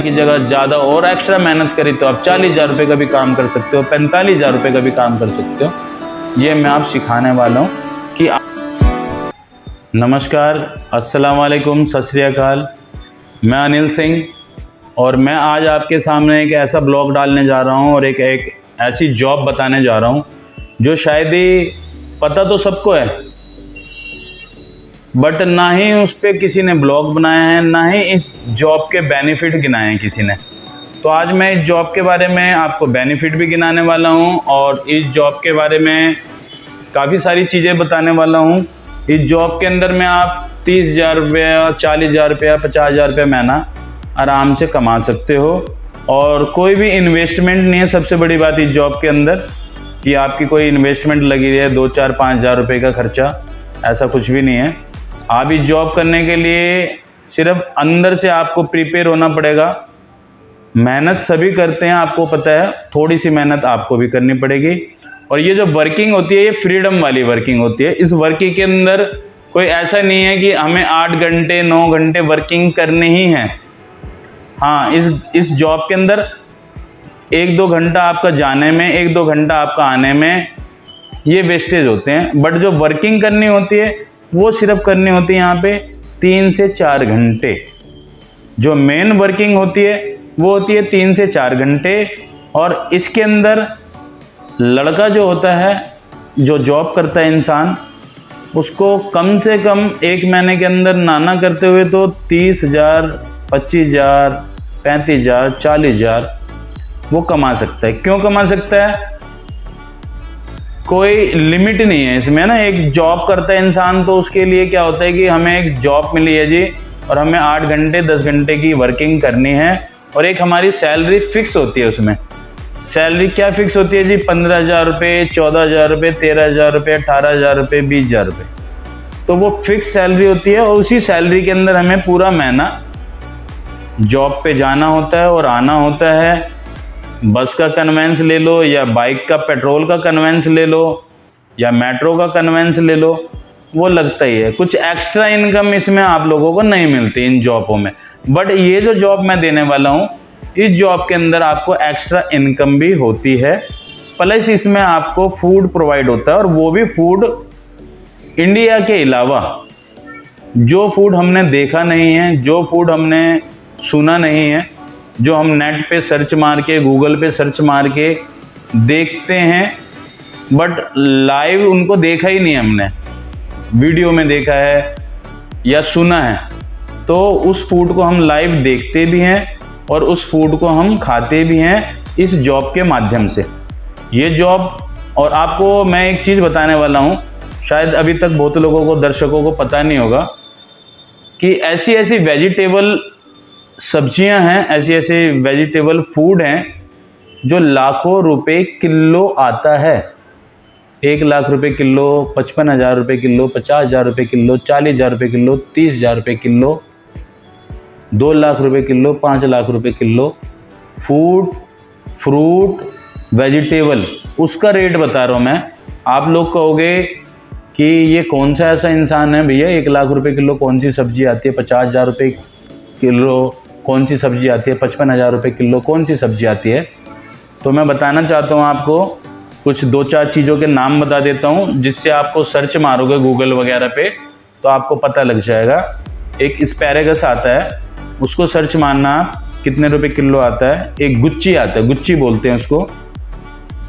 की जगह ज़्यादा और एक्स्ट्रा मेहनत करी तो आप 40,000 रुपये का भी काम कर सकते हो, 45,000 रुपये का भी काम कर सकते हो। ये मैं आप सिखाने वाला हूँ कि नमस्कार, अस्सलाम वालेकुम, सत श्री अकाल। मैं अनिल सिंह और मैं आज आपके सामने एक ऐसा ब्लॉग डालने जा रहा हूँ और एक ऐसी जॉब बताने जा रहा हूँ जो शायद ही पता तो सबको है, बट ना ही उस पर किसी ने ब्लॉग बनाया है, ना ही इस जॉब के बेनिफिट गिनाए हैं किसी ने। तो आज मैं इस जॉब के बारे में आपको बेनिफिट भी गिनाने वाला हूँ और इस जॉब के बारे में काफ़ी सारी चीज़ें बताने वाला हूँ। इस जॉब के अंदर में आप 30,000 रुपया, 40,000 रुपया, 50,000 रुपया महीना आराम से कमा सकते हो और कोई भी इन्वेस्टमेंट नहीं है। सबसे बड़ी बात इस जॉब के अंदर कि आपकी कोई इन्वेस्टमेंट लगी रही है 2, 4, 5,000 रुपये का खर्चा, ऐसा कुछ भी नहीं है। आप इस जॉब करने के लिए सिर्फ अंदर से आपको प्रिपेयर होना पड़ेगा। मेहनत सभी करते हैं, आपको पता है, थोड़ी सी मेहनत आपको भी करनी पड़ेगी। और ये जो वर्किंग होती है ये फ्रीडम वाली वर्किंग होती है। इस वर्किंग के अंदर कोई ऐसा नहीं है कि हमें 8 घंटे 9 घंटे वर्किंग करनी ही है। हाँ, इस जॉब के अंदर 1-2 घंटा आपका जाने में, 1-2 घंटा आपका आने में ये वेस्टेज होते हैं, बट जो वर्किंग करनी होती है वो सिर्फ करनी होती है यहाँ पे 3 से 4 घंटे। जो मेन वर्किंग होती है वो होती है 3 से 4 घंटे। और इसके अंदर लड़का जो होता है, जो जॉब करता है इंसान, उसको कम से कम 1 महीने के अंदर नाना करते हुए तो 30,000, 25,000, 35,000, 40,000 वो कमा सकता है। क्यों कमा सकता है? कोई लिमिट नहीं है इसमें ना। एक जॉब करता है इंसान तो उसके लिए क्या होता है कि हमें एक जॉब मिली है जी और हमें 8 घंटे 10 घंटे की वर्किंग करनी है और एक हमारी सैलरी फिक्स होती है। उसमें सैलरी क्या फिक्स होती है जी? 15,000 रुपये, 14,000 रुपये, 13,000 रुपये, 18,000 रुपये, 20,000 रुपये। तो वो फिक्स सैलरी होती है और उसी सैलरी के अंदर हमें पूरा महीना जॉब पे जाना होता है और आना होता है। बस का कन्वेंस ले लो या बाइक का पेट्रोल का कन्वेंस ले लो या मेट्रो का कन्वेंस ले लो, वो लगता ही है। कुछ एक्स्ट्रा इनकम इसमें आप लोगों को नहीं मिलती इन जॉबों में। बट ये जो जॉब मैं देने वाला हूँ, इस जॉब के अंदर आपको एक्स्ट्रा इनकम भी होती है, प्लस इसमें आपको फूड प्रोवाइड होता है। और वो भी फूड इंडिया के अलावा, जो फूड हमने देखा नहीं है, जो फूड हमने सुना नहीं है, जो हम नेट पे सर्च मार के, गूगल पे सर्च मार के देखते हैं, बट लाइव उनको देखा ही नहीं हमने, वीडियो में देखा है या सुना है, तो उस फूड को हम लाइव देखते भी हैं और उस फूड को हम खाते भी हैं इस जॉब के माध्यम से। ये जॉब, और आपको मैं एक चीज़ बताने वाला हूँ, शायद अभी तक बहुत लोगों को, दर्शकों को पता नहीं होगा कि ऐसी ऐसी वेजिटेबल सब्जियां हैं, ऐसी ऐसी वेजिटेबल फूड हैं जो लाखों रुपए किलो आता है। 1 लाख रुपए किलो, 55,000 रुपये किलो, 50,000 रुपये किलो, 40,000 रुपये किलो, 30,000 रुपये किलो, 2 लाख रुपए किलो, 5 लाख रुपए किलो फूड, फ्रूट, वेजिटेबल, उसका रेट बता रहा हूँ मैं। आप लोग कहोगे कि ये कौन सा ऐसा इंसान है भैया, 1 लाख रुपए किलो कौन सी सब्जी आती है, 50,000 रुपये किलो कौन सी सब्जी आती है, 55,000 रुपये किलो कौन सी सब्जी आती है? तो मैं बताना चाहता हूँ आपको, कुछ 2-4 चीज़ों के नाम बता देता हूँ, जिससे आपको सर्च मारोगे गूगल वगैरह पे तो आपको पता लग जाएगा। एक एस्पैरेगस आता है, उसको सर्च मारना कितने रुपए किलो आता है। एक गुच्ची आता है, गुच्ची बोलते हैं उसको,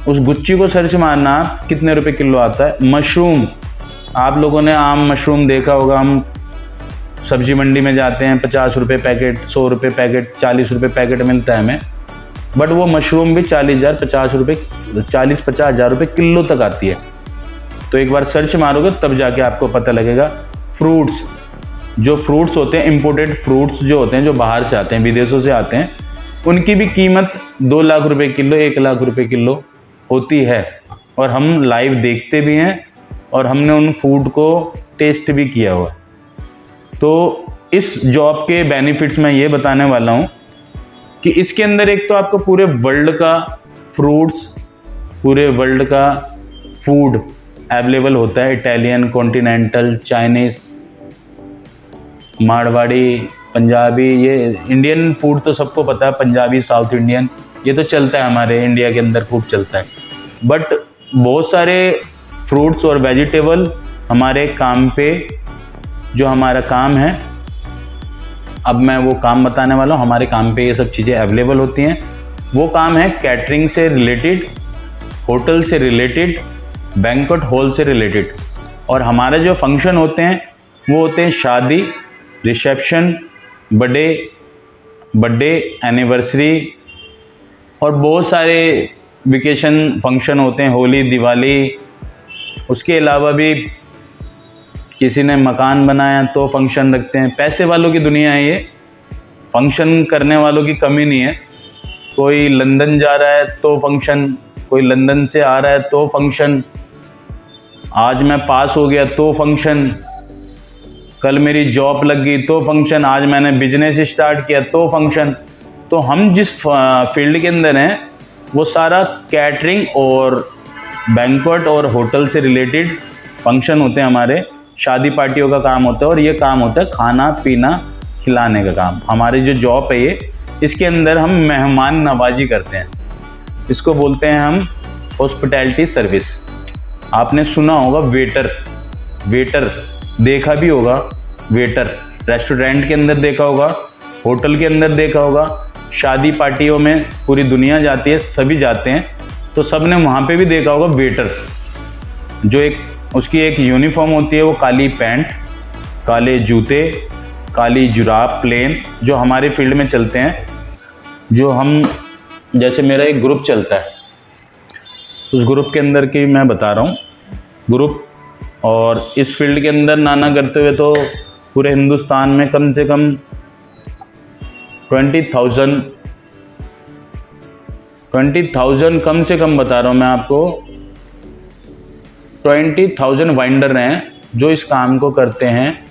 उस गुच्ची को सर्च मारना कितने रुपए किलो आता है। मशरूम, आप लोगों ने आम मशरूम देखा होगा, हम सब्जी मंडी में जाते हैं, 50 रुपये पैकेट, 100 रुपये पैकेट, 40 रुपये पैकेट मिलता है हमें, बट वो मशरूम भी 40,000, 50 रुपये, 40-50,000 रुपये किलो तक आती है। तो एक बार सर्च मारोगे तब जाके आपको पता लगेगा। फ्रूट्स, जो फ्रूट्स होते हैं, इंपोर्टेड फ्रूट्स जो होते हैं, जो बाहर से आते हैं, विदेशों से आते हैं, उनकी भी कीमत 2 लाख रुपये किलो, 1 लाख रुपये किलो होती है। और हम लाइव देखते भी हैं और हमने उन फूड को टेस्ट भी किया हुआ। तो इस जॉब के बेनिफिट्स मैं ये बताने वाला हूँ कि इसके अंदर एक तो आपको पूरे वर्ल्ड का फ्रूट्स, पूरे वर्ल्ड का फूड अवेलेबल होता है। Italian, continental, Chinese, Marwari, Punjabi, ये इंडियन फूड तो सबको पता है, पंजाबी, साउथ इंडियन, ये तो चलता है हमारे इंडिया के अंदर, खूब चलता है। बट बहुत सारे फ्रूट्स और वेजिटेबल हमारे काम पे, जो हमारा काम है, अब मैं वो काम बताने वाला हूँ। हमारे काम पे ये सब चीज़ें अवेलेबल होती हैं। वो काम है कैटरिंग से रिलेटेड, होटल से रिलेटेड, बैंक्वेट हॉल से रिलेटेड। और हमारे जो फंक्शन होते हैं वो होते हैं शादी, रिसेप्शन, बर्थडे, एनिवर्सरी, और बहुत सारे वेकेशन फंक्शन होते हैं, होली, दिवाली। उसके अलावा भी किसी ने मकान बनाया तो फंक्शन रखते हैं। पैसे वालों की दुनिया है ये, फंक्शन करने वालों की कमी नहीं है। कोई लंदन जा रहा है तो फंक्शन, कोई लंदन से आ रहा है तो फंक्शन, आज मैं पास हो गया तो फंक्शन, कल मेरी जॉब लग गई तो फंक्शन, आज मैंने बिजनेस स्टार्ट किया तो फंक्शन। तो हम जिस फील्ड के अंदर हैं वो सारा कैटरिंग और बैंक्वेट और होटल से रिलेटेड फंक्शन होते हैं हमारे, शादी पार्टियों का काम होता है। और ये काम होता है खाना पीना खिलाने का काम। हमारी जो जॉब है ये, इसके अंदर हम मेहमान नवाजी करते हैं। इसको बोलते हैं हम हॉस्पिटैलिटी सर्विस। आपने सुना होगा वेटर देखा भी होगा, वेटर रेस्टोरेंट के अंदर देखा होगा, होटल के अंदर देखा होगा, शादी पार्टियों में पूरी दुनिया जाती है, सभी जाते हैं, तो सब ने वहाँ पे भी देखा होगा वेटर। जो एक उसकी एक यूनिफॉर्म होती है, वो काली पैंट, काले जूते, काली जुराब प्लेन, जो हमारे फील्ड में चलते हैं। जो हम, जैसे मेरा एक ग्रुप चलता है, उस ग्रुप के अंदर की मैं बता रहा हूँ ग्रुप। और इस फील्ड के अंदर नाना करते हुए तो पूरे हिंदुस्तान में कम से कम 20,000 कम से कम बता रहा हूँ मैं आपको, 20,000 वाइंडर हैं जो इस काम को करते हैं।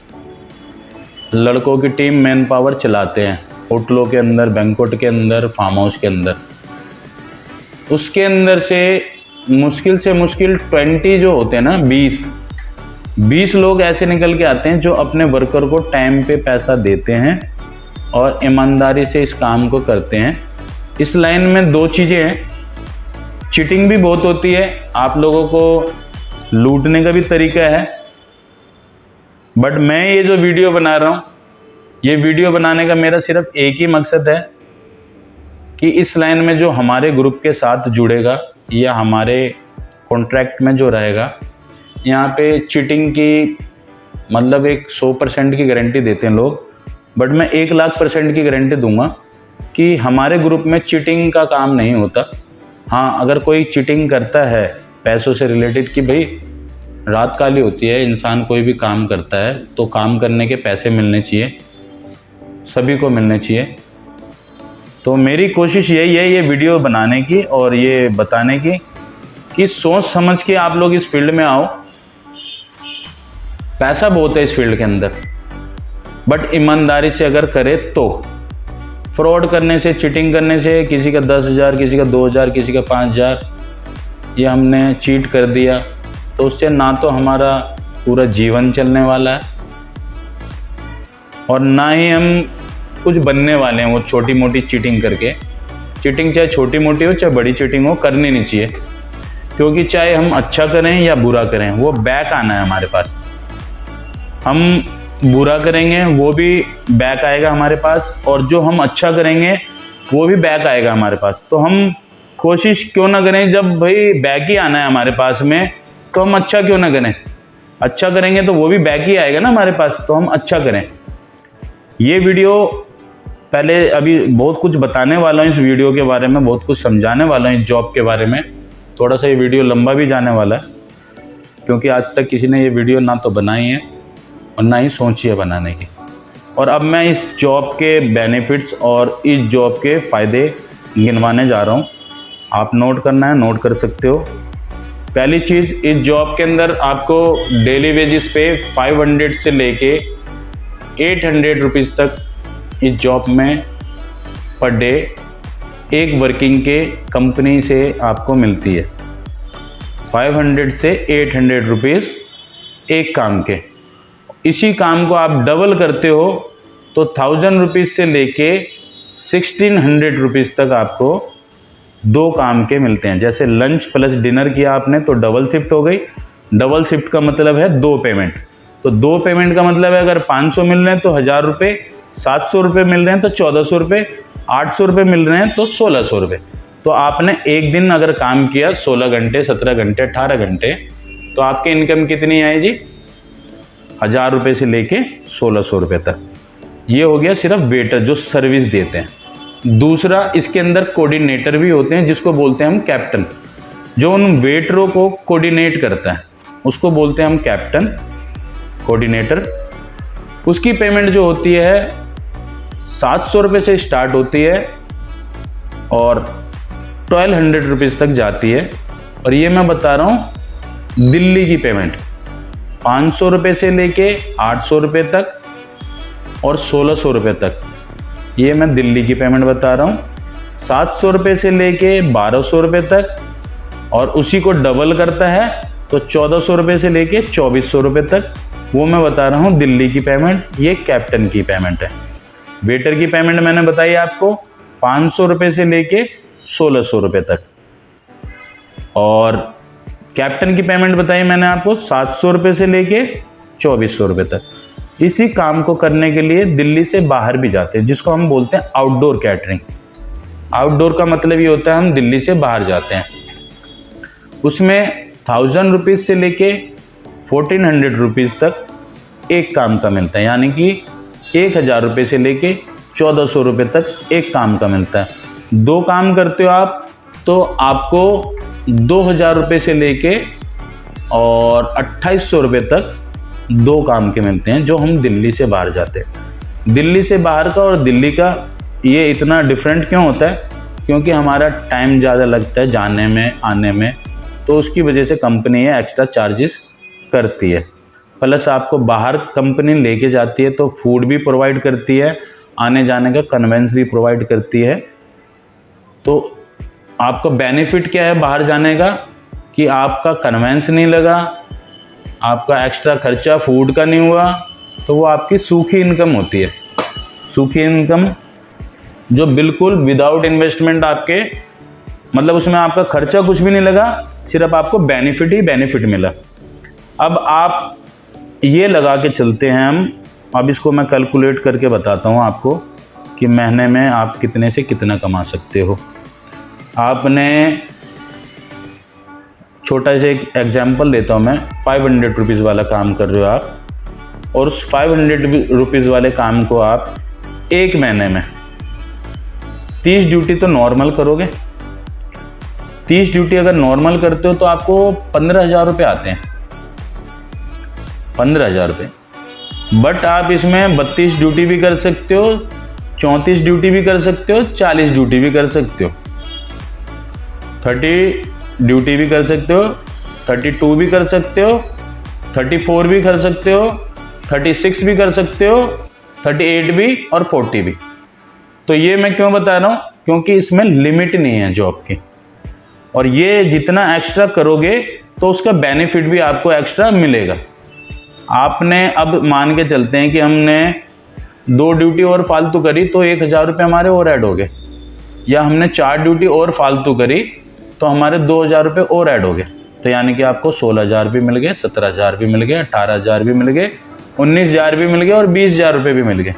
लड़कों की टीम मैन पावर चलाते हैं होटलों के अंदर, बैंक्वेट के अंदर, फार्म हाउस के अंदर। उसके अंदर से मुश्किल 20 जो होते हैं ना, 20 लोग ऐसे निकल के आते हैं जो अपने वर्कर को टाइम पे पैसा देते हैं और ईमानदारी से इस काम को करते हैं। इस लाइन में दो चीज़ें हैं, चीटिंग भी बहुत होती है, आप लोगों को लूटने का भी तरीका है। बट मैं ये जो वीडियो बना रहा हूँ, ये वीडियो बनाने का मेरा सिर्फ एक ही मकसद है कि इस लाइन में जो हमारे ग्रुप के साथ जुड़ेगा या हमारे कॉन्ट्रैक्ट में जो रहेगा, यहाँ पे चीटिंग की मतलब एक 100% की गारंटी देते हैं लोग, बट मैं 1,00,000% की गारंटी दूंगा कि हमारे ग्रुप में चीटिंग का काम नहीं होता। हाँ, अगर कोई चीटिंग करता है पैसों से रिलेटेड, कि भाई रात काली होती है, इंसान कोई भी काम करता है तो काम करने के पैसे मिलने चाहिए, सभी को मिलने चाहिए। तो मेरी कोशिश यही है ये वीडियो बनाने की और ये बताने की कि सोच समझ के आप लोग इस फील्ड में आओ। पैसा बहुत है इस फील्ड के अंदर, बट ईमानदारी से अगर करे तो। फ्रॉड करने से, चीटिंग करने से, किसी का 10,000, किसी का 2,000, किसी का 5,000, ये हमने चीट कर दिया तो उससे ना तो हमारा पूरा जीवन चलने वाला है और ना ही हम कुछ बनने वाले हैं। वो छोटी मोटी चीटिंग करके, चीटिंग चाहे छोटी मोटी हो चाहे बड़ी चीटिंग हो, करनी नहीं चाहिए, क्योंकि चाहे हम अच्छा करें या बुरा करें, वो बैक आना है हमारे पास। हम बुरा करेंगे वो भी बैक आएगा हमारे पास, और जो हम अच्छा करेंगे वो भी बैक आएगा हमारे पास। तो हम कोशिश क्यों ना करें, जब भाई बैक ही आना है हमारे पास में, तो हम अच्छा क्यों ना करें। अच्छा करेंगे तो वो भी बैक ही आएगा ना हमारे पास, तो हम अच्छा करें। ये वीडियो पहले अभी बहुत कुछ बताने वाला हूँ इस वीडियो के बारे में, बहुत कुछ समझाने वाला हूँ इस जॉब के बारे में। थोड़ा सा ये वीडियो लंबा भी जाने वाला है, क्योंकि आज तक किसी ने ये वीडियो ना तो बनाई है और ना ही सोची है बनाने की। और अब मैं इस जॉब के बेनिफिट्स और इस जॉब के फ़ायदे गिनवाने जा रहा हूँ। आप नोट करना है, नोट कर सकते हो। पहली चीज़, इस जॉब के अंदर आपको डेली वेजेस पे 500 से लेके 800 रुपीज़ तक इस जॉब में पर डे एक वर्किंग के कंपनी से आपको मिलती है। 500 से 800 रुपीज़ एक काम के। इसी काम को आप डबल करते हो तो 1000 रुपीज़ से लेके 1600 रुपीज़ तक आपको 2 काम के मिलते हैं। जैसे लंच प्लस डिनर किया आपने तो डबल शिफ्ट हो गई। डबल शिफ्ट का मतलब है 2 पेमेंट। तो 2 पेमेंट का मतलब है अगर 500 मिल रहे हैं तो 1000 रुपये, 700 रुपये मिल रहे हैं तो 1400 रुपये, 800 रुपये मिल रहे हैं तो 1600 रुपये। तो आपने एक दिन अगर काम किया 16 घंटे, 17 घंटे, 18 घंटे, तो आपकी इनकम कितनी आई जी? 1000 रुपये से लेके 1600 रुपये तक। ये हो गया सिर्फ वेटर जो सर्विस देते हैं। दूसरा, इसके अंदर कोऑर्डिनेटर भी होते हैं जिसको बोलते हैं हम कैप्टन। जो उन वेटरों को कोऑर्डिनेट करता है उसको बोलते हैं हम कैप्टन, कोऑर्डिनेटर। उसकी पेमेंट जो होती है 700 रुपये से स्टार्ट होती है और 1200 रुपीज़ तक जाती है। और ये मैं बता रहा हूँ दिल्ली की पेमेंट, 500 रुपये से लेके 800 रुपये तक और 1600 रुपये तक। ये मैं दिल्ली की पेमेंट बता रहा हूँ। 700 रुपये से लेके 1200 रुपये तक, और उसी को डबल करता है तो 1400 रुपये से लेके 2400 रुपये तक, वो मैं बता रहा हूँ दिल्ली की पेमेंट। ये कैप्टन की पेमेंट है। वेटर की पेमेंट मैंने बताई आपको 500 रुपये से लेके 1600 रुपये तक, और कैप्टन की पेमेंट बताई मैंने आपको 700 रुपये से लेके 2400 रुपये तक। इसी काम को करने के लिए दिल्ली से बाहर भी जाते हैं, जिसको हम बोलते हैं आउटडोर कैटरिंग। आउटडोर का मतलब ये होता है हम दिल्ली से बाहर जाते हैं। उसमें 1000 रुपीज़ से लेके 1400 रुपीज़ तक एक काम का मिलता है, यानी कि 1000 रुपये से लेके 1400 रुपये तक एक काम का मिलता है। 2 काम करते हो आप तो आपको 2000 रुपये से लेके और 2800 रुपये तक 2 काम के मिलते हैं जो हम दिल्ली से बाहर जाते हैं। दिल्ली से बाहर का और दिल्ली का ये इतना डिफरेंट क्यों होता है? क्योंकि हमारा टाइम ज़्यादा लगता है जाने में आने में, तो उसकी वजह से कंपनी ये एक्स्ट्रा चार्जेस करती है। प्लस आपको बाहर कंपनी लेके जाती है तो फूड भी प्रोवाइड करती है, आने जाने का कन्वेंस भी प्रोवाइड करती है। तो आपका बेनिफिट क्या है बाहर जाने का कि आपका कन्वेंस नहीं लगा, आपका एक्स्ट्रा खर्चा फूड का नहीं हुआ, तो वो आपकी सूखी इनकम होती है। सूखी इनकम जो बिल्कुल विदाउट इन्वेस्टमेंट आपके, मतलब उसमें आपका खर्चा कुछ भी नहीं लगा, सिर्फ आपको बेनिफिट ही बेनिफिट मिला। अब आप ये लगा के चलते हैं हम, अब इसको मैं कैलकुलेट करके बताता हूँ आपको कि महीने में आप कितने से कितना कमा सकते हो। आपने छोटा सा एक एग्जांपल देता हूँ मैं, 500 रुपीज़ वाला काम कर रहे हो आप, और उस 500 रुपीज़ वाले काम को आप एक महीने में 30 ड्यूटी तो नॉर्मल करोगे। 30 ड्यूटी अगर नॉर्मल करते हो तो आपको 15,000 रुपये आते हैं, 15,000 रुपये। बट आप इसमें 32 ड्यूटी भी कर सकते हो, 34 ड्यूटी भी कर सकते हो, 40 ड्यूटी भी कर सकते हो, 30 ड्यूटी भी कर सकते हो, 32 भी कर सकते हो, 34 भी कर सकते हो, 36 भी कर सकते हो, 38 भी और 40 भी। तो ये मैं क्यों बता रहा हूँ? क्योंकि इसमें लिमिट नहीं है जॉब की, और ये जितना एक्स्ट्रा करोगे तो उसका बेनिफिट भी आपको एक्स्ट्रा मिलेगा। आपने अब मान के चलते हैं कि हमने 2 ड्यूटी और फालतू करी तो 1000 रुपये हमारे और ऐड हो गए, या हमने 4 ड्यूटी और फालतू करी तो हमारे 2000 रुपये और ऐड हो गए। तो यानी कि आपको 16,000 भी मिल गए, 17,000 भी मिल गए, 18,000 भी मिल गए, 19,000 भी मिल गए और 20,000 रुपये भी मिल गए।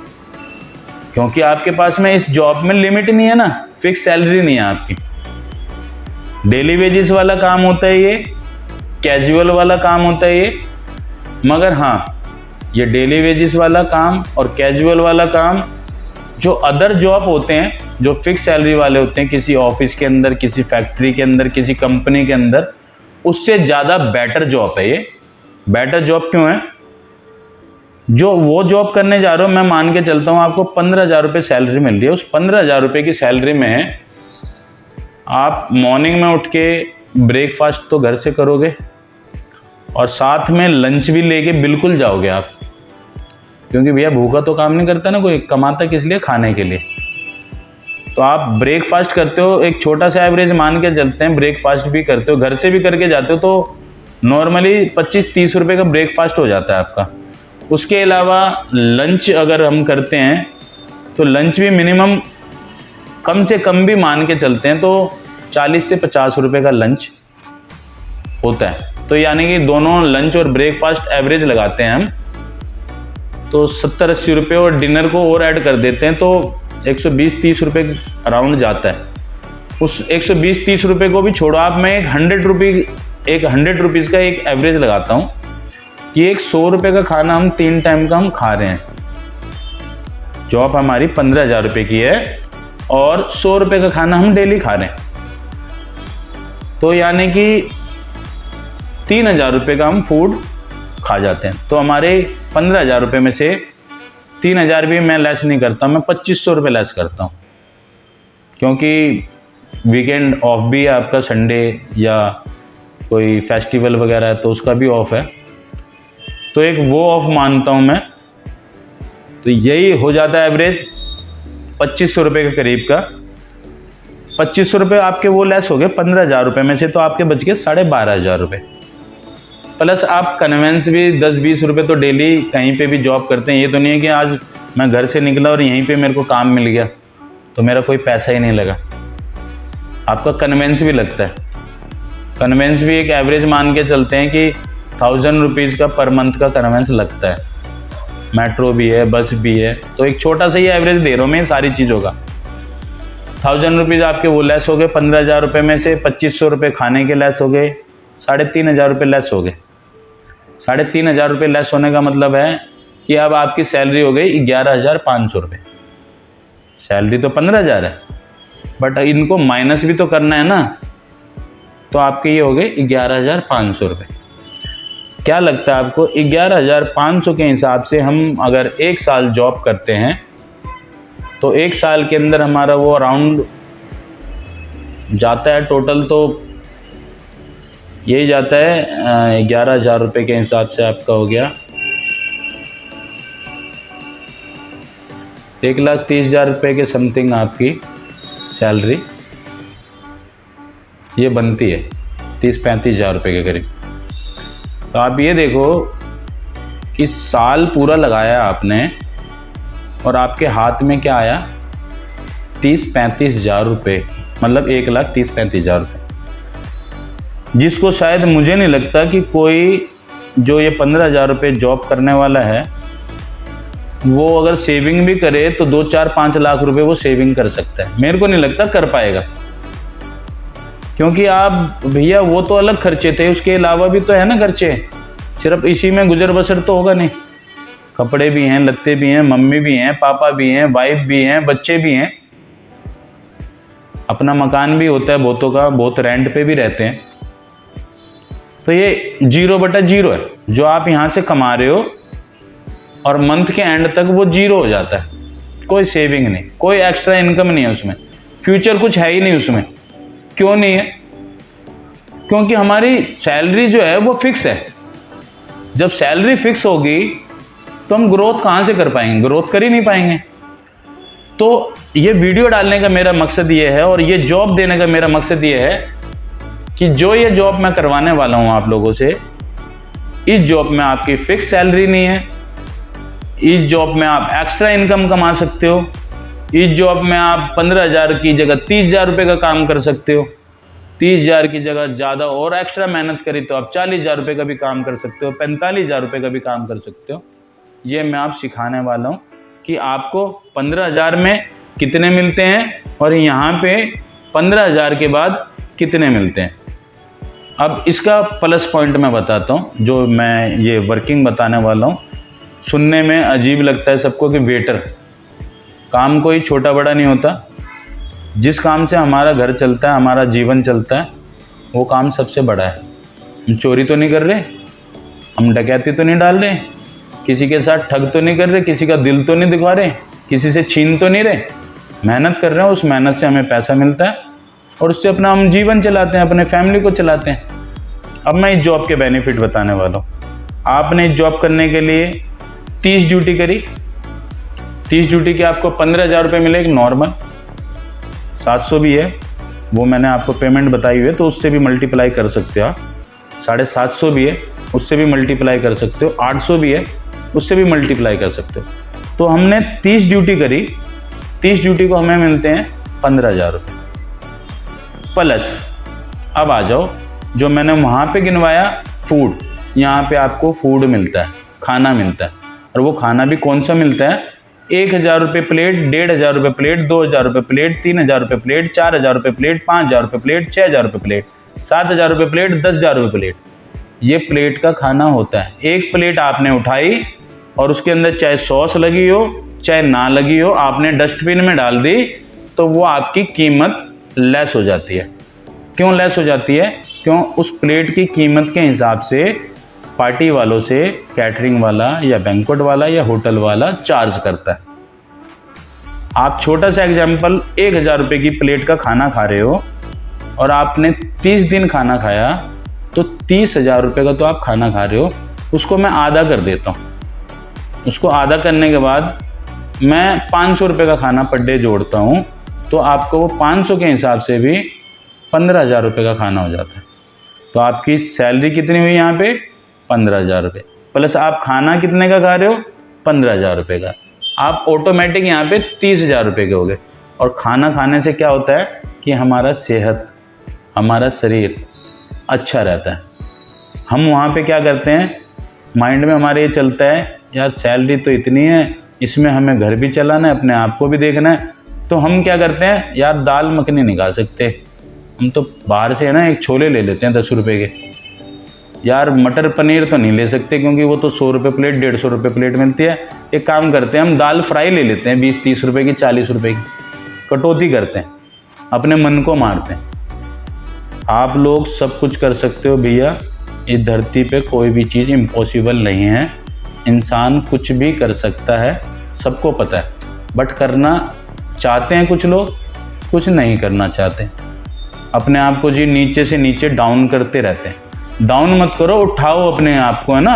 क्योंकि आपके पास में इस जॉब में लिमिट नहीं है ना, फिक्स सैलरी नहीं है आपकी। डेली वेजेस वाला काम होता है ये, कैजुअल वाला काम होता है ये। मगर हाँ, ये डेली वेजेस वाला काम और कैजुअल वाला काम, जो अदर जॉब होते हैं जो फिक्स सैलरी वाले होते हैं किसी ऑफिस के अंदर, किसी फैक्ट्री के अंदर, किसी कंपनी के अंदर, उससे ज़्यादा बेटर जॉब है ये। बेटर जॉब क्यों है? जो वो जॉब करने जा रहे हो, मैं मान के चलता हूँ आपको 15,000 रुपये सैलरी मिल रही है। उस 15,000 रुपये की सैलरी में आप मॉर्निंग में उठ के ब्रेकफास्ट तो घर से करोगे और साथ में लंच भी लेके बिल्कुल जाओगे आप, क्योंकि भैया भूखा तो काम नहीं करता ना कोई, कमाता किस लिए? खाने के लिए। तो आप ब्रेकफास्ट करते हो, एक छोटा सा एवरेज मान के चलते हैं, ब्रेकफास्ट भी करते हो, घर से भी करके जाते हो, तो नॉर्मली 25-30 रुपये का ब्रेकफास्ट हो जाता है आपका। उसके अलावा लंच अगर हम करते हैं तो लंच भी मिनिमम कम से कम भी मान के चलते हैं तो 40 से 50 रुपए का लंच होता है। तो यानी कि दोनों लंच और ब्रेकफास्ट एवरेज लगाते हैं हम तो 70-80 रुपये, और डिनर को और ऐड कर देते हैं तो 120-30 रुपये अराउंड जाता है। उस 120-30 रुपये को भी छोड़ो आप, मैं एक 100 रुपीज़ का एक एवरेज लगाता हूँ कि एक 100 रुपये का खाना हम 3 टाइम का हम खा रहे हैं। जॉब हमारी 15,000 रुपये की है और 100 रुपये का खाना हम डेली खा रहे हैं, तो यानी कि 3,000 रुपये का हम फूड खा जाते हैं। तो हमारे 15,000 रुपये में से 3,000 भी मैं लेस नहीं करता, मैं 2,500 रुपये लेस करता हूँ, क्योंकि वीकेंड ऑफ भी है आपका, संडे या कोई फेस्टिवल वगैरह है तो उसका भी ऑफ है, तो एक वो ऑफ मानता हूँ मैं। तो यही हो जाता है एवरेज 2,500 रुपये के करीब का। 2,500 रुपये आपके वो लेस हो गए 15,000 रुपये में से, तो आपके बच गए 12,500 रुपये। प्लस आप कन्वेंस भी 10-20 रुपये तो डेली कहीं पे भी जॉब करते हैं। ये तो नहीं है कि आज मैं घर से निकला और यहीं पे मेरे को काम मिल गया तो मेरा कोई पैसा ही नहीं लगा, आपका कन्वेंस भी लगता है। कन्वेंस भी एक एवरेज मान के चलते हैं कि 1,000 रुपीज़ का पर मंथ का कन्वेंस लगता है। मेट्रो भी है, बस भी है, तो एक छोटा सा ही एवरेज दे रहा हूँ मैं सारी चीज़ों का। 1,000 रुपीज़ आपके वो लेस हो गए 15,000 रुपये में से, 2,500 रुपये खाने के लेस हो गए, 3,500 रुपये लेस हो गए। 3,500 रुपये लेस होने का मतलब है कि अब आपकी सैलरी हो गई 11,500 रुपये। सैलरी तो 15,000 है, बट इनको माइनस भी तो करना है ना, तो आपके ये हो गए 11,500 रुपये। क्या लगता है आपको 11,500 के हिसाब से हम अगर 1 साल जॉब करते हैं तो 1 साल के अंदर हमारा वो अराउंड जाता है टोटल, तो यही जाता है 11,000 रुपये के हिसाब से आपका हो गया 1,30,000 रुपये के समथिंग आपकी सैलरी ये बनती है, 30-35,000 रुपये के करीब। तो आप ये देखो कि साल पूरा लगाया आपने और आपके हाथ में क्या आया 30-35,000 रुपये, मतलब 1,30,35,000 रुपये, जिसको शायद मुझे नहीं लगता कि कोई जो ये 15,000 रुपये जॉब करने वाला है वो अगर सेविंग भी करे तो 2-4-5 लाख रुपए वो सेविंग कर सकता है। मेरे को नहीं लगता कर पाएगा, क्योंकि आप भैया वो तो अलग खर्चे थे, उसके अलावा भी तो है ना खर्चे, सिर्फ इसी में गुजर बसर तो होगा नहीं। कपड़े भी हैं, लत्ते भी हैं, मम्मी भी हैं, पापा भी हैं, वाइफ भी हैं, बच्चे भी हैं, अपना मकान भी होता है बहुतों का, बहुत रेंट पे भी रहते हैं। तो ये 0/0 है जो आप यहाँ से कमा रहे हो और मंथ के एंड तक वो 0 हो जाता है। कोई सेविंग नहीं, कोई एक्स्ट्रा इनकम नहीं है उसमें, फ्यूचर कुछ है ही नहीं उसमें। क्यों नहीं है? क्योंकि हमारी सैलरी जो है वो फिक्स है। जब सैलरी फिक्स होगी तो हम ग्रोथ कहाँ से कर पाएंगे? ग्रोथ कर ही नहीं पाएंगे। तो ये वीडियो डालने का मेरा मकसद ये है और ये जॉब देने का मेरा मकसद ये है कि जो ये जॉब मैं करवाने वाला हूँ आप लोगों से, इस जॉब में आपकी फिक्स सैलरी नहीं है, इस जॉब में आप एक्स्ट्रा इनकम कमा सकते हो, इस जॉब में आप 15,000 की जगह 30,000 रुपये का काम कर सकते हो, 30,000 की जगह ज़्यादा और एक्स्ट्रा मेहनत करी तो आप 40,000 रुपये का भी काम कर सकते हो, 45,000 रुपये का भी काम कर सकते हो। ये मैं आप सिखाने वाला हूँ कि आपको 15,000 में कितने मिलते हैं और यहाँ पे 15,000 के बाद कितने मिलते हैं। अब इसका प्लस पॉइंट मैं बताता हूँ, जो मैं ये वर्किंग बताने वाला हूँ। सुनने में अजीब लगता है सबको कि वेटर काम कोई छोटा बड़ा नहीं होता। जिस काम से हमारा घर चलता है, हमारा जीवन चलता है, वो काम सबसे बड़ा है। हम चोरी तो नहीं कर रहे, हम डकैती तो नहीं डाल रहे, किसी के साथ ठग तो नहीं कर रहे, किसी का दिल तो नहीं दिखवा रहे, किसी से छीन तो नहीं रहे, मेहनत कर रहे हैं, उस मेहनत से हमें पैसा मिलता है और उससे अपना हम जीवन चलाते हैं, अपने फैमिली को चलाते हैं। अब मैं इस जॉब के बेनिफिट बताने वाला हूँ। आपने इस जॉब करने के लिए 30 ड्यूटी करी, 30 ड्यूटी के आपको 15,000 रुपये मिले एक नॉर्मल, 700 भी है, वो मैंने आपको पेमेंट बताई हुई है तो उससे भी मल्टीप्लाई कर सकते हो आप। 750 भी है, उससे भी मल्टीप्लाई कर सकते हो। 800 भी है, उससे भी मल्टीप्लाई कर सकते हो। तो हमने 30 ड्यूटी करी, 30 ड्यूटी को हमें मिलते हैं 15,000 रुपये प्लस। अब आ जाओ, जो मैंने वहाँ पे गिनवाया फूड, यहाँ पे आपको फूड मिलता है, खाना मिलता है, और वो खाना भी कौन सा मिलता है? 1,000 रुपये प्लेट, 1,500 रुपये प्लेट, 2,000 रुपये प्लेट, 3,000 रुपये प्लेट, 4,000 रुपये प्लेट, 5,000 रुपये प्लेट, 6,000 रुपये प्लेट, 7,000 रुपये प्लेट, 10,000 रुपये प्लेट। ये प्लेट का खाना होता है। एक प्लेट आपने उठाई और उसके अंदर चाहे सॉस लगी हो चाहे ना लगी हो, आपने डस्टबिन में डाल दी, तो वो आपकी कीमत लेस हो जाती है। क्यों लेस हो जाती है? क्यों? उस प्लेट की कीमत के हिसाब से पार्टी वालों से कैटरिंग वाला या बैंक्वेट वाला या होटल वाला चार्ज करता है। आप छोटा सा एग्जाम्पल, 1,000 रुपये की प्लेट का खाना खा रहे हो और आपने 30 दिन खाना खाया, तो 30,000 रुपये का तो आप खाना खा रहे हो, उसको मैं आधा कर देता हूँ। उसको आधा करने के बाद मैं 500 रुपये का खाना पर डे जोड़ता हूँ, तो आपको वो 500 के हिसाब से भी 15,000 रुपये का खाना हो जाता है। तो आपकी सैलरी कितनी हुई यहाँ पे? 15,000 रुपये प्लस आप खाना कितने का खा रहे हो? 15,000 रुपये का। आप ऑटोमेटिक यहाँ पे 30,000 रुपये के हो गए। और खाना खाने से क्या होता है कि हमारा सेहत, हमारा शरीर अच्छा रहता है। हम वहाँ पे क्या करते हैं, माइंड में हमारे ये चलता है, यार सैलरी तो इतनी है, इसमें हमें घर भी चलाना है, अपने आप को भी देखना है, तो हम क्या करते हैं, यार दाल मखनी नहीं खा सकते, हम तो बाहर से है ना एक छोले ले लेते हैं 10 रुपये के। यार मटर पनीर तो नहीं ले सकते क्योंकि वो तो 100 रुपये प्लेट, 150 रुपये प्लेट मिलती है। एक काम करते हैं, हम दाल फ्राई ले लेते हैं 20-30 रुपये की, 40 रुपये की। कटौती करते हैं, अपने मन को मारते हैं। आप लोग सब कुछ कर सकते हो भैया, इस धरती पे कोई भी चीज़ इम्पॉसिबल नहीं है। इंसान कुछ भी कर सकता है, सबको पता है, बट करना चाहते हैं कुछ लोग, कुछ नहीं करना चाहते। अपने आप को जी नीचे से नीचे डाउन करते रहते हैं। डाउन मत करो, उठाओ अपने आप को, है ना,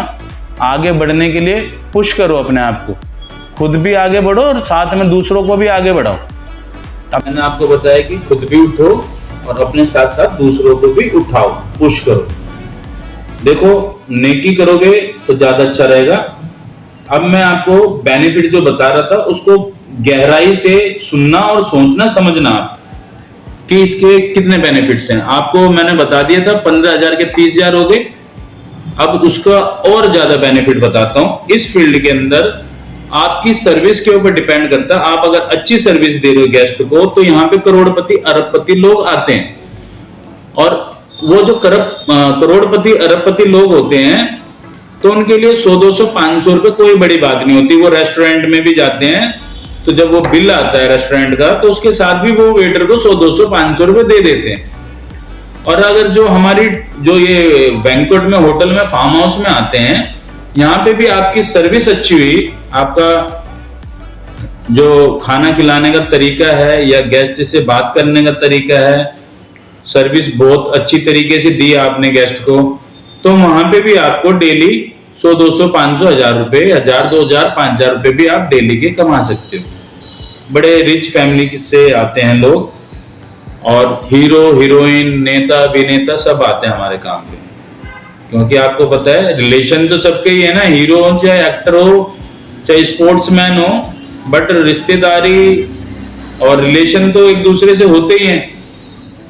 आगे बढ़ने के लिए पुश करो अपने आप को। खुद भी आगे बढ़ो और साथ में दूसरों को भी आगे बढ़ाओ। अब मैंने आपको बताया कि खुद भी उठो और अपने साथ साथ दूसरों को भी उठाओ, पुश करो। देखो, नेकी करोगे तो ज्यादा अच्छा रहेगा। अब मैं आपको बेनिफिट जो बता रहा था उसको गहराई से सुनना और सोचना, समझना आप कि इसके कितने बेनिफिट्स हैं। आपको मैंने बता दिया था 15,000 के 30,000 हो गए। अब उसका और ज्यादा बेनिफिट बताता हूं। इस फील्ड के अंदर आपकी सर्विस के ऊपर डिपेंड करता है। आप अगर अच्छी सर्विस दे रहे हो गेस्ट को, तो यहाँ पे करोड़पति अरबपति लोग आते हैं। और वो जो करोड़पति अरबपति लोग होते हैं, तो उनके लिए 100, 200, 500 रुपए कोई बड़ी बात नहीं होती। वो रेस्टोरेंट में भी जाते हैं, तो जब वो बिल आता है रेस्टोरेंट का, तो उसके साथ भी वो वेटर को 100, 200, 500 रुपए दे देते हैं। और अगर जो हमारी जो ये बैंक्वेट में, होटल में, फार्म हाउस में आते हैं, यहाँ पे भी आपकी सर्विस अच्छी हुई, आपका जो खाना खिलाने का तरीका है या गेस्ट से बात करने का तरीका है, सर्विस बहुत अच्छी तरीके से दी आपने गेस्ट को, तो वहां पे भी आपको डेली 100, 200, 500, 1,000 रुपए, 1,000, 2,000, 5,000 रुपए भी आप डेली के कमा सकते हो। बड़े रिच फैमिली से आते हैं लोग, और हीरो, हीरोइन, नेता, अभिनेता सब आते हैं हमारे काम पे। क्योंकि आपको पता है रिलेशन तो सबके ही है ना, हीरो हो चाहे एक्टर हो चाहे स्पोर्ट्समैन हो, बट रिश्तेदारी और रिलेशन तो एक दूसरे से होते ही हैं।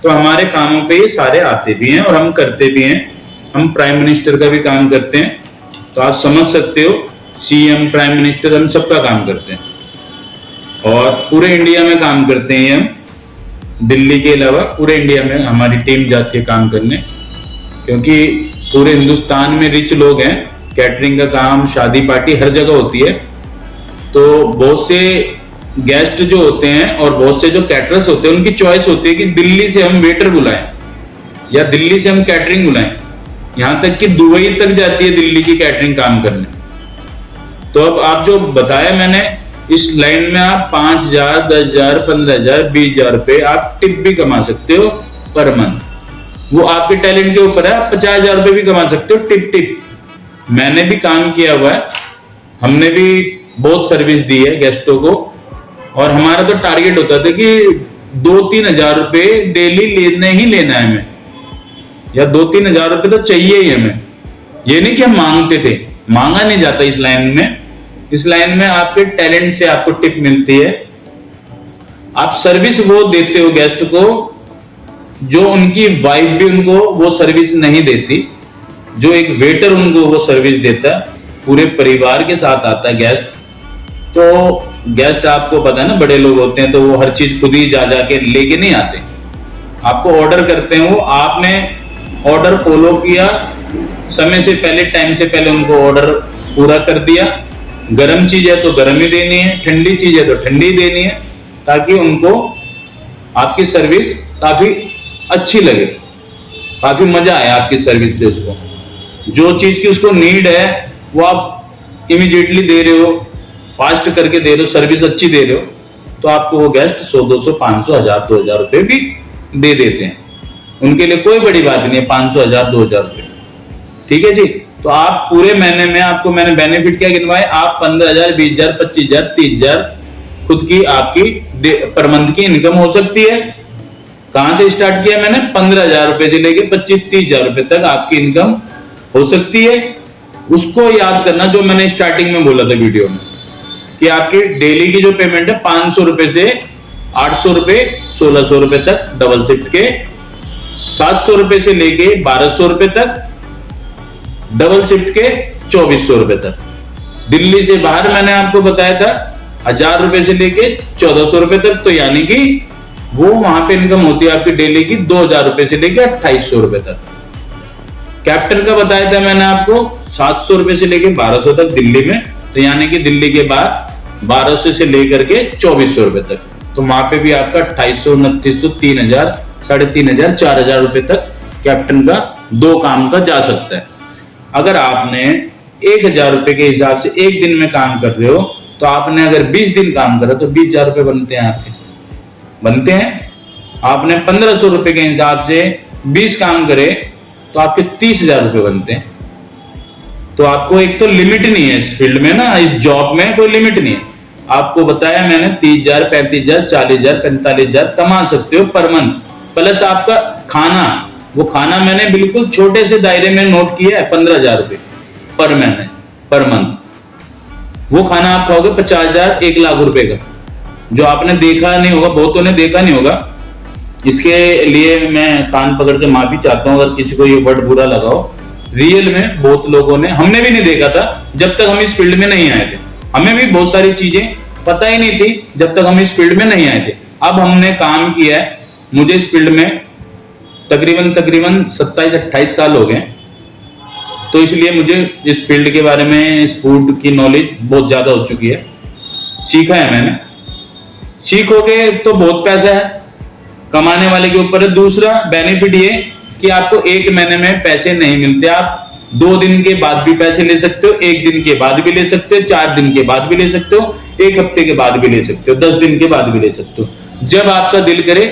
तो हमारे कामों पे ये सारे आते भी हैं और हम करते भी हैं। हम प्राइम मिनिस्टर का भी काम करते हैं, तो आप समझ सकते हो, सीएम, प्राइम मिनिस्टर, हम सबका काम करते हैं और पूरे इंडिया में काम करते हैं। हम दिल्ली के अलावा पूरे इंडिया में हमारी टीम जाती है काम करने, क्योंकि पूरे हिंदुस्तान में रिच लोग हैं। कैटरिंग का काम, शादी पार्टी हर जगह होती है। तो बहुत से गेस्ट जो होते हैं और बहुत से जो कैटरर्स होते हैं, उनकी चॉइस होती है कि दिल्ली से हम वेटर बुलाएं या दिल्ली से हम कैटरिंग बुलाएं। यहां तक कि दुबई तक जाती है दिल्ली की कैटरिंग काम करने। तो अब आप जो बताया मैंने, इस लाइन में आप 5,000, 10,000, 15,000, 20,000 रुपए आप टिप भी कमा सकते हो पर मंथ। वो आपके टैलेंट के ऊपर है। आप 50,000 रुपए भी कमा सकते हो टिप। मैंने भी काम किया हुआ है, हमने भी बहुत सर्विस दी है गेस्टों को, और हमारा तो टारगेट होता था कि 2-3 हजार रुपए डेली लेने ही लेना है हमें, या 2-3 हजार रुपए तो चाहिए ही हमें। ये नहीं कि हम मांगते थे, मांगा नहीं जाता इस लाइन में। इस लाइन में आपके टैलेंट से आपको टिप मिलती है। आप सर्विस वो देते हो गेस्ट को जो उनकी वाइफ भी उनको वो सर्विस नहीं देती, जो एक वेटर उनको वो सर्विस देता है। पूरे परिवार के साथ आता है गेस्ट। तो गेस्ट आपको पता है ना, बड़े लोग होते हैं तो वो हर चीज खुद ही जा के लेके नहीं आते, आपको ऑर्डर करते हैं। वो आपने ऑर्डर फॉलो किया, समय से पहले, टाइम से पहले उनको ऑर्डर पूरा कर दिया। गर्म चीज है तो गर्म ही देनी है, ठंडी चीज है तो ठंडी देनी है, ताकि उनको आपकी सर्विस काफी अच्छी लगे, काफी मजा आए आपकी सर्विस से। उसको जो चीज की उसको नीड है वो आप इमीडिएटली दे रहे हो, फास्ट करके दे रहे हो, सर्विस अच्छी दे रहे हो, तो आपको वो गेस्ट 100, 200, 500, 1000, 2000 रुपए भी दे देते हैं। उनके लिए कोई बड़ी बात नहीं है 500, 1000, 2000 रुपए। ठीक है जी। तो आप पूरे महीने में, आपको मैंने बेनिफिट क्या गिनवाए, आप 15,000, 20,000, 25,000, 30,000 खुद की आपकी पर मंथ की इनकम हो सकती है। कहां से स्टार्ट किया मैंने, 15,000 रुपए से लेके 25-30,000 रुपए तक आपकी इनकम हो सकती है। उसको याद करना जो मैंने स्टार्टिंग में बोला था वीडियो में, कि आपकी डेली की जो पेमेंट है 500 रुपए से 800 रुपए, 1600 रुपए तक डबल शिफ्ट के, 700 रुपए से लेके 1200 रुपए तक डबल शिफ्ट के, 2400 रुपए तक। दिल्ली से बाहर मैंने आपको बताया था 1000 रुपए से लेके 1400 रुपए तक, तो यानी कि वो वहां पे इनकम होती है आपकी डेली की 2000 रुपए से लेके 2800 रुपए तक। कैप्टन का बताया था मैंने आपको 700 रुपए से लेके 1200 तक दिल्ली में, तो यानी कि दिल्ली के बाद 1200 से लेकर के 2400 रुपए तक, तो वहां पे भी आपका 2800, 2900, 3000, 3500, 4000 रुपए तक कैप्टन का 2 काम का जा सकता है। अगर आपने 1000 रुपए के हिसाब से एक दिन में काम कर रहे हो, तो आपने अगर 20 दिन काम करा तो 20,000 रुपए बनते हैं आपके, बनते हैं। आपने 1500 रुपए के हिसाब से 20 काम करे तो आपके 30,000 रुपए बनते हैं। तो आपको एक तो लिमिट नहीं है इस फील्ड में ना, इस जॉब में कोई लिमिट नहीं है। आपको बताया मैंने 30,000, 35,000, 40,000, 45,000 कमा सकते हो पर मंथ, प्लस आपका खाना। वो खाना मैंने बिल्कुल छोटे से दायरे में नोट किया है, 15,000 रुपए पर महीने, पर मंथ। वो खाना आप खाओगे 50,000, 1 लाख रुपए का, जो आपने देखा नहीं होगा, बहुतों ने देखा नहीं होगा। इसके लिए मैं कान पकड़ के माफी चाहता हूं अगर किसी को ये वर्ड बुरा लगाओ। रियल में बहुत लोगों ने, हमने भी नहीं देखा था जब तक हम इस फील्ड में नहीं आए थे। हमें भी बहुत सारी चीजें पता ही नहीं थी जब तक हम इस फील्ड में नहीं आए थे। अब हमने काम किया है, मुझे इस फील्ड में तकरीबन 27-28 साल हो गए, तो इसलिए मुझे इस फील्ड के बारे में, इस फूड की नॉलेज बहुत ज्यादा हो चुकी है। सीखा है मैंने। सीखोगे तो बहुत पैसा है, कमाने वाले के ऊपर है। दूसरा बेनिफिट ये कि आपको 1 महीने में पैसे नहीं मिलते, आप 2 दिन के बाद भी पैसे ले सकते हो, 1 दिन के बाद भी ले सकते हो, 4 दिन के बाद भी ले सकते हो, 1 हफ्ते के बाद भी ले सकते हो, 10 दिन के बाद भी ले सकते हो, जब आपका दिल करे।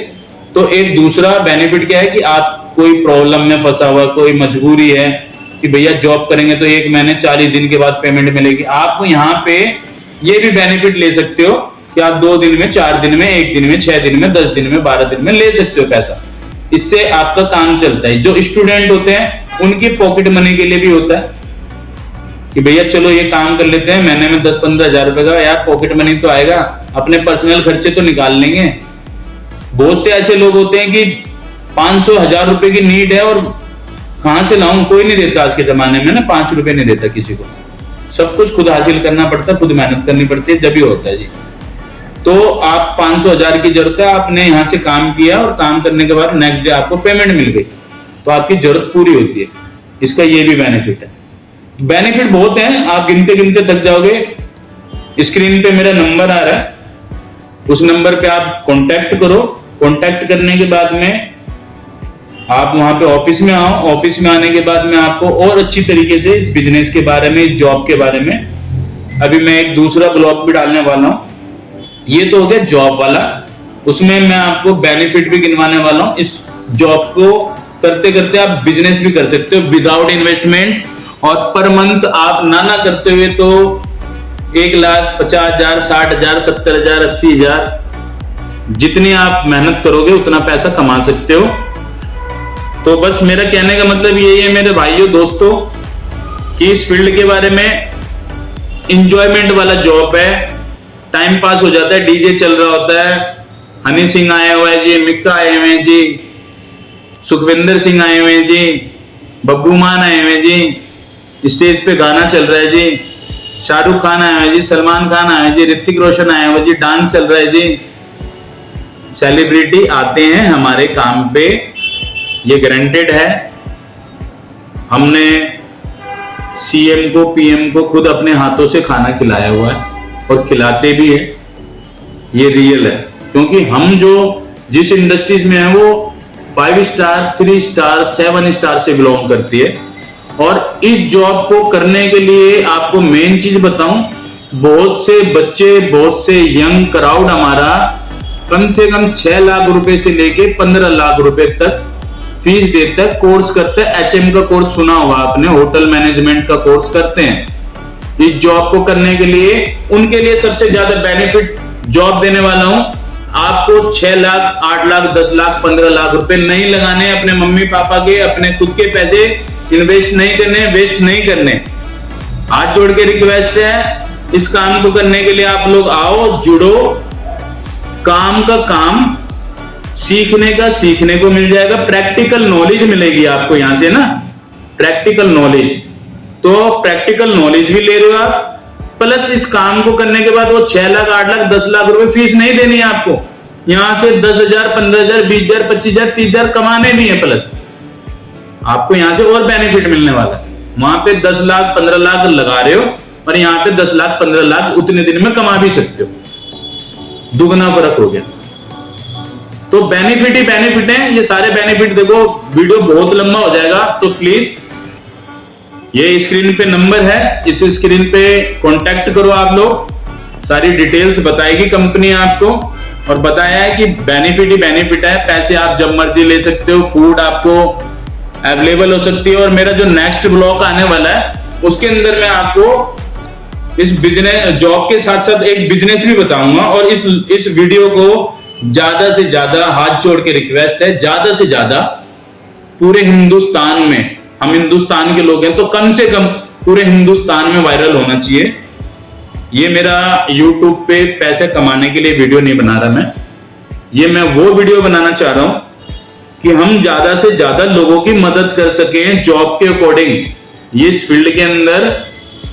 तो एक दूसरा बेनिफिट क्या है कि आप कोई प्रॉब्लम में फंसा हुआ, कोई मजबूरी है कि भैया जॉब करेंगे तो 1 महीने 40 दिन के बाद पेमेंट मिलेगी, आप यहाँ पे ये भी बेनिफिट ले सकते हो कि आप 2 दिन में, 4 दिन में, 1 दिन में, 6 दिन में, 10 दिन में, 12 दिन में ले सकते हो पैसा। इससे आपका काम चलता है। जो स्टूडेंट होते हैं उनकी पॉकेट मनी के लिए भी होता है कि भैया चलो ये काम कर लेते हैं, महीने में 10-15 हजार रुपए का यार पॉकेट मनी तो आएगा, अपने पर्सनल खर्चे तो निकाल लेंगे। बहुत से ऐसे लोग होते हैं कि 500-1000 रुपए की नीड है और कहां से लाऊं, कोई नहीं देता आज के जमाने में ना, 5 रुपए नहीं देता किसी को। सब कुछ खुद हासिल करना पड़ता है, खुद मेहनत करनी पड़ती है, जब ही होता है जी। तो आप 500-1000 की जरूरत है, आपने यहां से काम किया और काम करने के बाद नेक्स्ट डे आपको पेमेंट मिल गई, तो आपकी जरूरत पूरी होती है। इसका ये भी बेनिफिट है। बेनिफिट बहुत हैं, आप गिनते गिनते थक जाओगे। स्क्रीन पे मेरा नंबर आ रहा है, उस नंबर पे आप कांटेक्ट करो। कांटेक्ट करने के बाद में आप वहां पे ऑफिस में आओ। ऑफिस में आने के बाद में आपको और अच्छी तरीके से इस बिजनेस के बारे में, इस जॉब के बारे में, अभी मैं एक दूसरा ब्लॉग भी डालने वाला हूं। ये तो हो गया जॉब वाला, उसमें मैं आपको बेनिफिट भी गिनवाने वाला हूं। इस जॉब को करते करते आप बिजनेस भी कर सकते हो विदाउट इन्वेस्टमेंट, और पर मंथ आप ना करते हुए तो 1,50,000, 60,000, 70,000, 80,000, जितनी आप मेहनत करोगे उतना पैसा कमा सकते हो। तो बस मेरा कहने का मतलब यही है मेरे भाइयों दोस्तों, कि इस फील्ड के बारे में इंजॉयमेंट वाला जॉब है, टाइम पास हो जाता है, डीजे चल रहा होता है, हनी सिंह आया हुआ है जी, मिक्का आए हुए हैं जी, सुखविंदर सिंह आए हुए हैं जी, बब्बू मान आए हुए हैं जी, स्टेज पे गाना चल रहा है जी, शाहरुख खान आया है जी, सलमान खान आया है जी, ऋतिक रोशन आया हुआ जी, डांस चल रहा है जी। सेलिब्रिटी आते हैं हमारे काम पे, ये गारंटेड है। हमने सीएम को, पीएम को खुद अपने हाथों से खाना खिलाया हुआ है और खिलाते भी है, ये रियल है। क्योंकि हम जो जिस इंडस्ट्रीज में है वो 5 स्टार, 3 स्टार, 7 स्टार से बिलोंग करती है। और इस जॉब को करने के लिए आपको मेन चीज बताऊं, बहुत से बच्चे, बहुत से यंग क्राउड हमारा कम से कम 6 लाख रुपए से लेके 15 लाख रुपए तक फीस देता है, कोर्स करता है। एचएम का कोर्स सुना होगा आपने, होटल मैनेजमेंट का कोर्स करते हैं। इस जॉब को करने के लिए उनके लिए सबसे ज्यादा बेनिफिट जॉब देने वाला हूं। आपको 6 लाख, 8 लाख, 10 लाख, 15 लाख रुपए नहीं लगाने, अपने मम्मी पापा के, अपने खुद के पैसे इन्वेस्ट नहीं करने, वेस्ट नहीं करने। हाथ जोड़ के रिक्वेस्ट है, इस काम को करने के लिए आप लोग आओ, जुड़ो। काम का काम, सीखने का सीखने को मिल जाएगा, प्रैक्टिकल नॉलेज मिलेगी आपको यहां से ना, प्रैक्टिकल नॉलेज। तो प्रैक्टिकल नॉलेज भी ले रहे हो आप, प्लस इस काम को करने के बाद वो 6 लाख, 8 लाख, 10 लाख रुपए फीस नहीं देनी है आपको। यहां से 10,000, 15,000, 20,000, 25,000, 30,000 कमाने भी है। प्लस आपको यहां से और बेनिफिट मिलने वाला है। वहां पे 10 लाख, 15 लाख लगा रहे हो और यहाँ पे 10 लाख, 15 लाख उतने दिन में कमा भी सकते हो, दुगना फर्क हो गया। तो बेनिफिट ही बेनिफिट है, ये सारे बेनिफिट देखो। वीडियो बहुत लंबा हो जाएगा, तो प्लीज ये स्क्रीन पे नंबर है, इस स्क्रीन पे कांटेक्ट करो आप लोग। सारी डिटेल्स बताएगी कंपनी आपको, और बताया है कि बेनिफिट ही बेनिफिट है। पैसे आप जब मर्जी ले सकते हो, फूड आपको अवेलेबल हो सकती है। और मेरा जो नेक्स्ट ब्लॉग आने वाला है उसके अंदर मैं आपको इस बिजनेस जॉब के साथ साथ एक बिजनेस भी बताऊंगा। और इस वीडियो को ज्यादा से ज्यादा, हाथ जोड़ के रिक्वेस्ट है, ज्यादा से ज्यादा पूरे हिंदुस्तान में, हम हिंदुस्तान के लोग हैं तो कम से कम पूरे हिंदुस्तान में वायरल होना चाहिए। ये मेरा YouTube पे पैसे कमाने के लिए वीडियो नहीं बना रहा मैं वो वीडियो बनाना चाह रहा हूं कि हम ज्यादा से ज्यादा लोगों की मदद कर सकें जॉब के अकॉर्डिंग। ये इस फील्ड के अंदर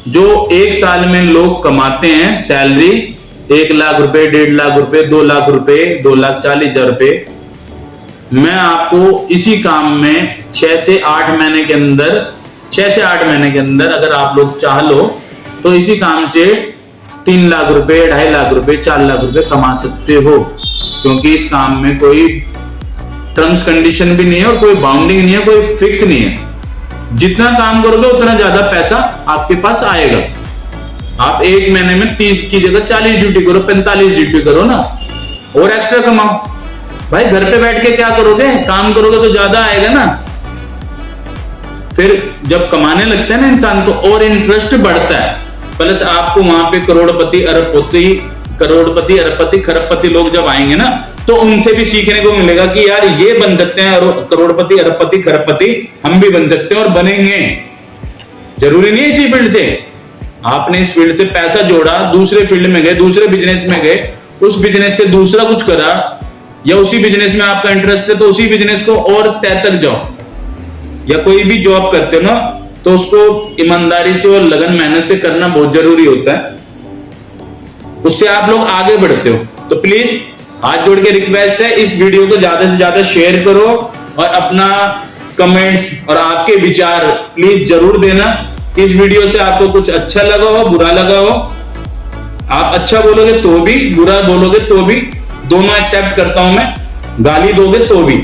जो एक साल में लोग कमाते हैं सैलरी 1 लाख रुपए, 1.5 लाख रुपए, 2 लाख रुपए, 2,40,000 रुपए, मैं आपको इसी काम में 6 से 8 महीने के अंदर अगर आप लोग चाह लो तो इसी काम से 3 लाख रुपए, 2.5 लाख रुपए, 4 लाख रुपए कमा सकते हो। क्योंकि इस काम में कोई टर्म्स कंडीशन भी नहीं है और कोई बाउंडिंग नहीं है, कोई फिक्स नहीं है। जितना काम करोगे उतना ज्यादा पैसा आपके पास आएगा। आप एक महीने में 30 की जगह 40 ड्यूटी करो, 45 ड्यूटी करो ना, और एक्स्ट्रा कमाओ। भाई घर पे बैठ के क्या करोगे, काम करोगे तो ज्यादा आएगा ना। फिर जब कमाने लगता है ना इंसान तो और इंटरेस्ट बढ़ता है। प्लस आपको वहां पे करोड़पति, अरबपति, खरबपति लोग जब आएंगे ना तो उनसे भी सीखने को मिलेगा कि यार ये बन सकते हैं, और करोड़पति, अरबपति, खरबपति हम भी बन सकते हैं और बनेंगे। जरूरी नहीं है इसी फील्ड से, आपने इस फील्ड से पैसा जोड़ा, दूसरे फील्ड में गए, दूसरे बिजनेस में गए, उस बिजनेस से दूसरा कुछ करा, या उसी बिजनेस में आपका इंटरेस्ट है तो उसी बिजनेस को और तय तक जाओ। या कोई भी जॉब करते हो ना तो उसको ईमानदारी से और लगन मेहनत से करना बहुत जरूरी होता है, उससे आप लोग आगे बढ़ते हो। तो प्लीज हाथ जोड़ के रिक्वेस्ट है, इस वीडियो को ज्यादा से ज्यादा शेयर करो और अपना कमेंट्स और आपके विचार प्लीज जरूर देना। इस वीडियो से आपको कुछ अच्छा लगा हो, बुरा लगा हो, आप अच्छा बोलोगे तो भी, बुरा बोलोगे तो भी, दोनों एक्सेप्ट करता हूं मैं। गाली दोगे तो भी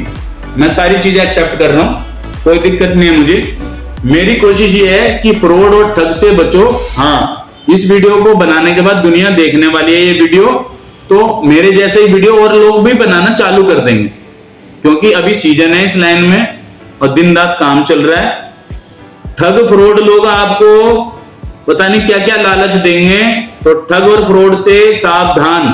मैं सारी चीजें एक्सेप्ट कर रहा हूं, कोई दिक्कत नहीं है मुझे। मेरी कोशिश ये है कि फ्रॉड और ठग से बचो। हाँ, इस वीडियो को बनाने के बाद दुनिया देखने वाली है ये वीडियो, तो मेरे जैसे ही वीडियो और लोग भी बनाना चालू कर देंगे, क्योंकि अभी सीजन है इस लाइन में और दिन रात काम चल रहा है। ठग फ्रॉड लोग आपको पता नहीं क्या क्या लालच देंगे, तो ठग और फ्रॉड से सावधान।